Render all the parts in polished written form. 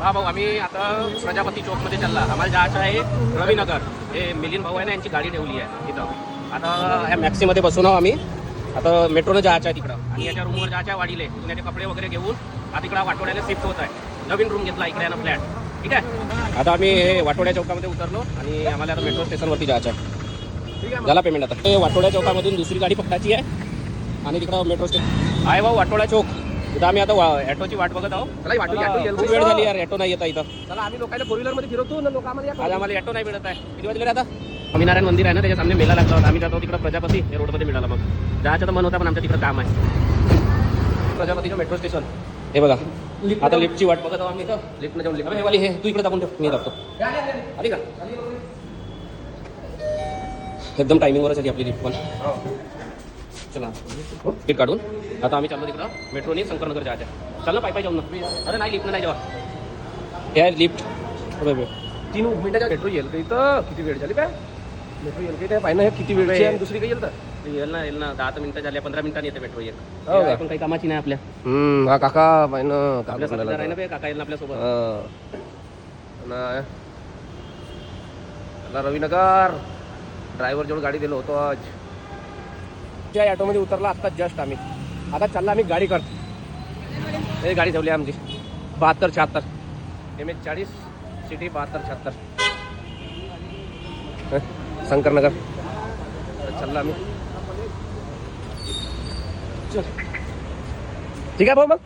हा भाऊ, आम्ही आता प्रजापती चौकमध्ये चालला. आम्हाला जायचं आहे रविनगर. हे मिलिंद भाऊ आहे ना, यांची गाडी ठेवली आहे तिथं. आता ह्या मॅक्सीमध्ये बसून आहोत आम्ही. आता मेट्रोनं जायचं आहे तिकडं आणि याच्या रूमवर जायचं आहे वाडीले. पुण्याचे कपडे वगैरे घेऊन आता इकडं वाटोड्याला शिफ्ट होत आहे. नवीन रूम घेतला इकडे ना फ्लॅट. ठीक आहे, आता आम्ही हे वाटोड्या चौकामध्ये उतरलो आणि आम्हाला आता मेट्रो स्टेशनवरती जायचं आहे. ठीक आहे, झाला पेमेंट. आता हे वाटोड्या चौकामधून दुसरी गाडी पकडायची आहे आणि तिकडं मेट्रो स्टेशन आहे भाऊ, वाटोडा चौक. इथं आम्ही आता ॲटोची वाट बघत आहोत. खूप वेळ झाली यार, ॲटो नाही येत इथं. चला आम्ही लोकांना 4 व्हीलरमध्ये फिरवतो ना, लोकांमध्ये आज आम्हाला ॲटो नाही मिळत आहे. किती वाजले आता? स्वामीनारायण मंदिर आहे ना, त्याच्या सामने मेला लागला होता. आम्ही जातो तिकडं प्रजापती, हे रोडमध्ये मिळाला. मग जायचं तर मन होता, पण आमच्या तिकडं काम आहे. प्रजापतीचं मेट्रो स्टेशन हे बघा. आता लिफ्टची वाट बघत आहोत आम्ही इथं. लिफ्टनं जाऊन लिफ्ट हे वाली, हे तू इकडे दाबून ठेव, मी दाबतो. आली का? एकदम टायमिंगवरच आली आपली लिफ्ट पण. चला तिकीट काढून आता आम्ही चाललो तिकडं मेट्रोने शंकरनगर जायचं. चल ना, पाय जाऊन ना. अरे नाही, लिफ्ट नाही जेव्हा हे लिफ्ट 3 मिनिटाच्या मेट्रो येईल का इथं? किती वेळ झाली काय मेट्रो येईल काय पाहिजे? किती वेळ आहे? दुसरी काही येईल तर येईल ना 10 मिनिटं झाल्या, 15 मिनिटांनी येते मेट्रो. येईल पण काही कामाची नाही आपल्या. हा काका पाहिजे आपल्या साथीदार आहे ना, काका येईल ना आपल्यासोबत. रविनगर ड्रायव्हर जेवढं गाडी दिलं होतो आज. त्या ॲटोमध्ये उतरला आत्ताच जस्ट आम्ही. आता चालला आम्ही गाडी करतो. हे गाडी ठेवली आमची 7276 MH40 सिटी 7276 शंकरनगर. चालला आम्ही. चल ठीक आहे भाऊ. मग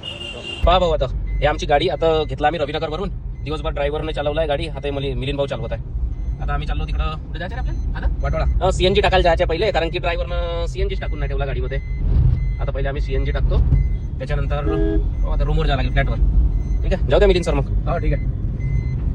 पहा भाऊ, आता हे आमची गाडी आता घेतला आम्ही रविनगरवरून. दिवसभर ड्रायव्हरने चालवलाय गाडी. आता मिलिंद भाऊ चालवत आहे. आता आम्ही चाललो तिकडं. कुठे जायचं आपल्याला? वाटोळा. CNG टाकायला जायचं पहिले, कारण की ड्रायव्हरनं CNG टाकून नाही ठेवला गाडीमध्ये. आता पहिले आम्ही CNG टाकतो, त्याच्यानंतर आता रूमवर जायला लागेल, फ्लॅटवर. ठीक आहे, जाऊ द्या मिलिंद सर मग. हो ठीक आहे.